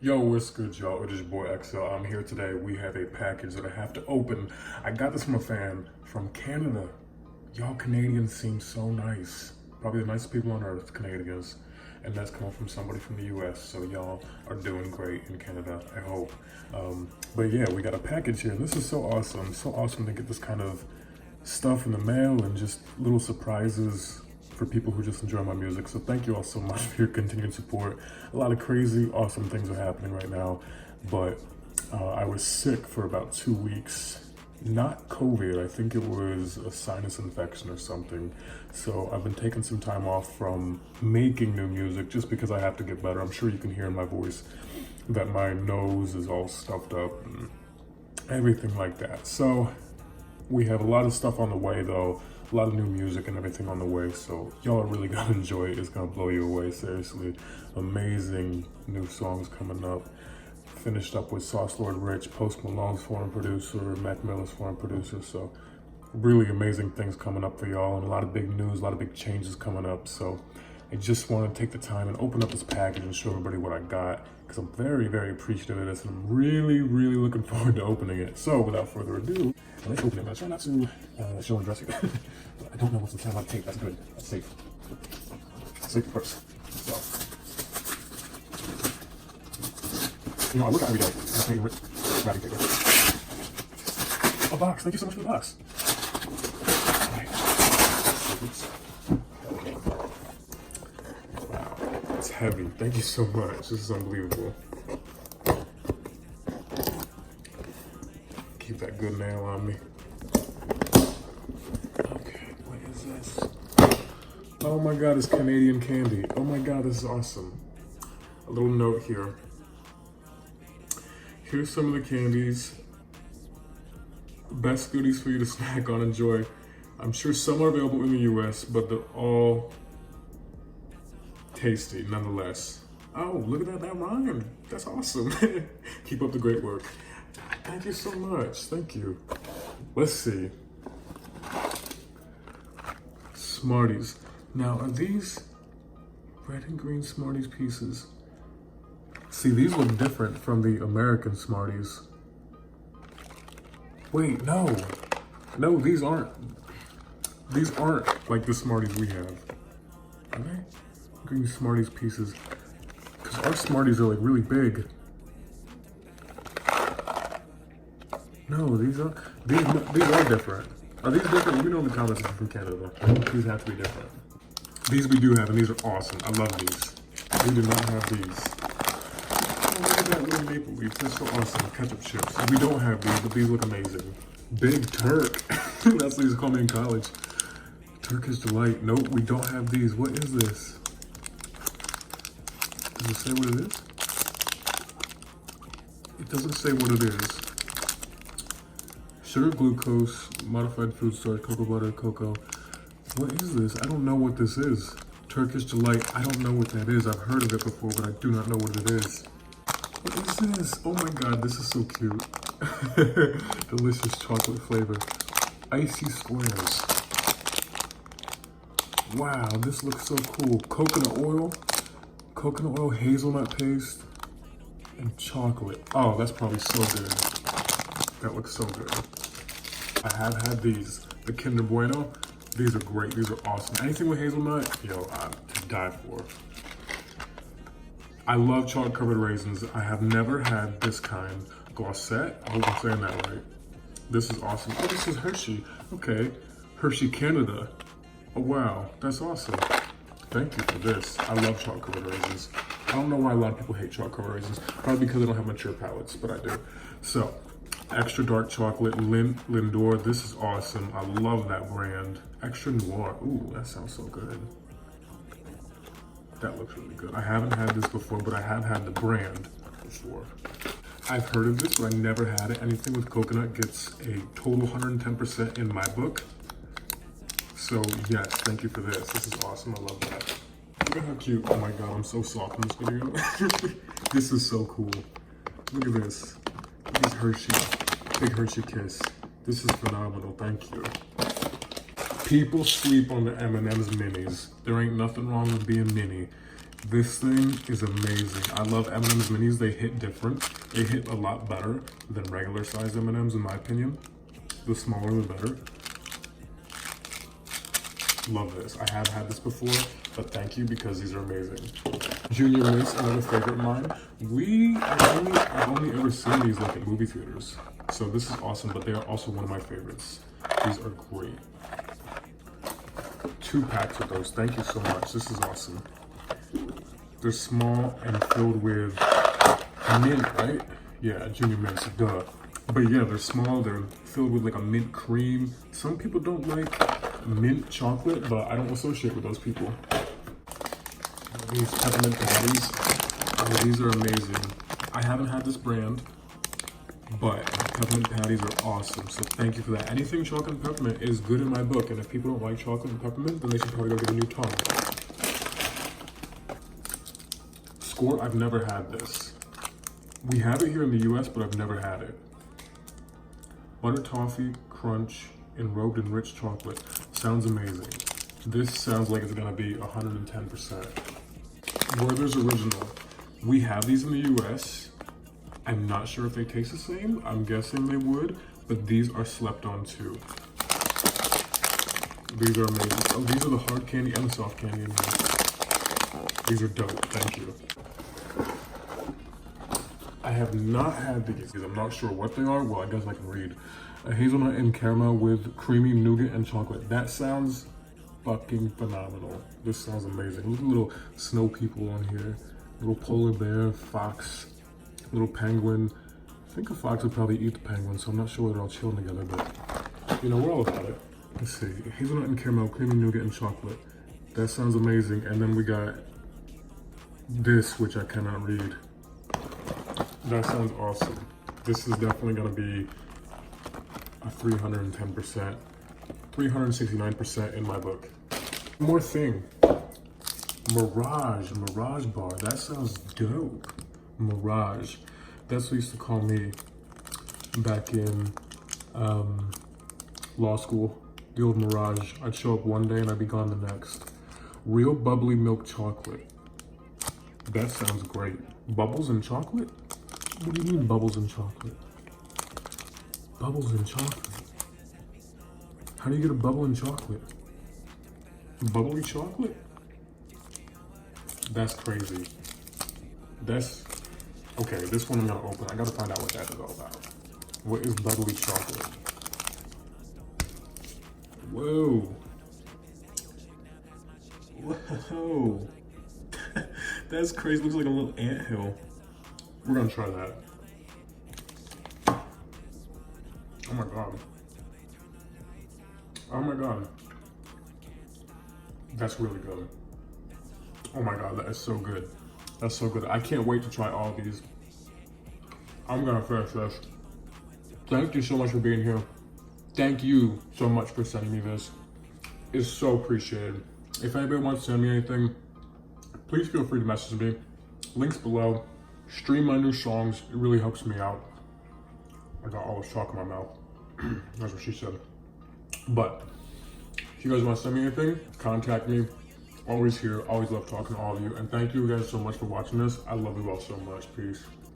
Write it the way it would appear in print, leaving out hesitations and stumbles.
Yo, what's good, y'all? It is your boy XL. I'm here today. We have a package that I have to open. I got this from a fan from Canada. Y'all Canadians seem so nice. Probably the nicest people on earth, Canadians. And that's coming from somebody from the US. So y'all are doing great in Canada, I hope. But yeah, we got a package here. This is so awesome. So awesome to get this kind of stuff in the mail and just little surprises for people who just enjoy my music. So thank you all so much for your continued support. A lot of crazy, awesome things are happening right now, but I was sick for about 2 weeks. Not COVID, I think it was a sinus infection or something. So I've been taking some time off from making new music just because I have to get better. I'm sure you can hear in my voice that my nose is all stuffed up and everything like that. So we have a lot of stuff on the way though, a lot of new music and everything on the way, so y'all are really gonna enjoy it. It's gonna blow you away, seriously. Amazing new songs coming up. Finished up with Sauce Lord Rich, Post Malone's foreign producer, Mac Miller's foreign producer, so really amazing things coming up for y'all and a lot of big news, a lot of big changes coming up. So I just want to take the time and open up this package and show everybody what I got because I'm very, very appreciative of this and I'm really, really looking forward to opening it. So without further ado, let's open it. I try not to show and dress it. I don't know what's inside my tape. That's good. That's safe. Safe first. So, you know, I look at it every day. My favorite wrapping paper. A box. Thank you so much for the box. All right. Oops. Wow, it's heavy. Thank you so much. This is unbelievable. Keep that good nail on me. Okay, what is this? Oh my God, it's Canadian candy. Oh my God, this is awesome. A little note here. Here's some of the candies. Best goodies for you to snack on, enjoy. I'm sure some are available in the US, but they're all tasty nonetheless. Oh, look at that, that rhymed. That's awesome. Keep up the great work. Thank you so much, thank you. Let's see. Smarties. Now, are these red and green Smarties Pieces? See, these look different from the American Smarties. Wait, no. No, these aren't like the Smarties we have. Are they? Green Smarties Pieces. Because our Smarties are like really big. No, these are different. Are these different? Let me know in the comments if you're from Canada. These have to be different. These we do have, and these are awesome. I love these. We do not have these. Oh, look at that little maple leaf. That's so awesome. Ketchup chips. We don't have these, but these look amazing. Big Turk. That's what they used to call me in college. Turkish Delight. Nope, we don't have these. What is this? Does it say what it is? It doesn't say what it is. Sugar, glucose, modified food starch, cocoa butter, cocoa. What is this? I don't know what this is. Turkish Delight. I don't know what that is. I've heard of it before, but I do not know what it is. What is this? Oh my God, this is so cute. Delicious chocolate flavor. Icy squares. Wow, this looks so cool. Coconut oil, hazelnut paste, and chocolate. Oh, that's probably so good. That looks so good. I have had these, the Kinder Bueno. These are great, these are awesome. Anything with hazelnut, yo, I die for. I love chocolate covered raisins. I have never had this kind. Glossette, I hope I'm saying that right. This is awesome. Oh, this is Hershey. Okay, Hershey Canada. Oh wow, that's awesome. Thank you for this. I love chocolate covered raisins. I don't know why a lot of people hate chocolate covered raisins. Probably because they don't have mature palates, but I do. So, extra dark chocolate, Lindor. This is awesome. I love that brand. Extra noir. Ooh, that sounds so good. That looks really good. I haven't had this before, but I have had the brand before. I've heard of this, but I never had it. Anything with coconut gets a total 110% in my book. So yes, thank you for this. This is awesome. I love that. Look at how cute. Oh my God, I'm so soft in this video. This is so cool. Look at this. This is Hershey. Big Hershey kiss. This is phenomenal. Thank you. People sleep on the M&M's minis. There ain't nothing wrong with being mini. This thing is amazing. I love M&M's minis. They hit different. They hit a lot better than regular size M&M's in my opinion. The smaller the better. Love this. I have had this before, but thank you because these are amazing. Junior Mints, another favorite of mine. I've only ever seen these like at movie theaters. So this is awesome, but they are also one of my favorites. These are great. 2 packs of those. Thank you so much. This is awesome. They're small and filled with mint, right? Yeah, Junior Mints, duh. But yeah, they're small. They're filled with like a mint cream. Some people don't like mint chocolate, but I don't associate with those people. These peppermint patties, oh, these are amazing. I haven't had this brand, but peppermint patties are awesome, so thank you for that. Anything chocolate and peppermint is good in my book, and if people don't like chocolate and peppermint, then they should probably go get a new tongue. Score, I've never had this. We have it here in the US, but I've never had it. Butter toffee, crunch, enrobed in rich chocolate. Sounds amazing. This sounds like it's gonna be 110%. Werther's Original. We have these in the US. I'm not sure if they taste the same. I'm guessing they would, but these are slept on too. These are amazing. Oh, these are the hard candy and the soft candy in here. These are dope, thank you. I have not had these. I'm not sure what they are. Well, I guess I can read. A hazelnut and caramel with creamy nougat and chocolate. That sounds fucking phenomenal. This sounds amazing. Look at little snow people on here. Little polar bear, fox, little penguin. I think a fox would probably eat the penguin, so I'm not sure they're all chilling together, but you know, we're all about it. Let's see. Hazelnut and caramel, creamy nougat and chocolate. That sounds amazing. And then we got this, which I cannot read. That sounds awesome. This is definitely gonna be a 310%, 369% in my book. One more thing, Mirage bar. That sounds dope. Mirage. That's what they used to call me back in law school. The old Mirage. I'd show up one day and I'd be gone the next. Real bubbly milk chocolate. That sounds great. Bubbles and chocolate? What do you mean bubbles and chocolate? Bubbles and chocolate? How do you get a bubble in chocolate? Bubbly chocolate? That's crazy. That's, okay, this one I'm gonna open. I gotta find out what that is all about. What is bubbly chocolate? Whoa. Whoa. That's crazy, looks like a little anthill. We're gonna try that. Oh my God. Oh my God. That's really good. Oh my God, that is so good. That's so good. I can't wait to try all these. I'm gonna finish this. Thank you so much for being here. Thank you so much for sending me this. It's so appreciated. If anybody wants to send me anything, please feel free to message me. Links below. Stream my new songs. It really helps me out. I got all this chalk in my mouth. That's what she said. But if you guys want to send me anything, contact me. Always here. Always love talking to all of you. And thank you guys so much for watching this. I love you all so much. Peace.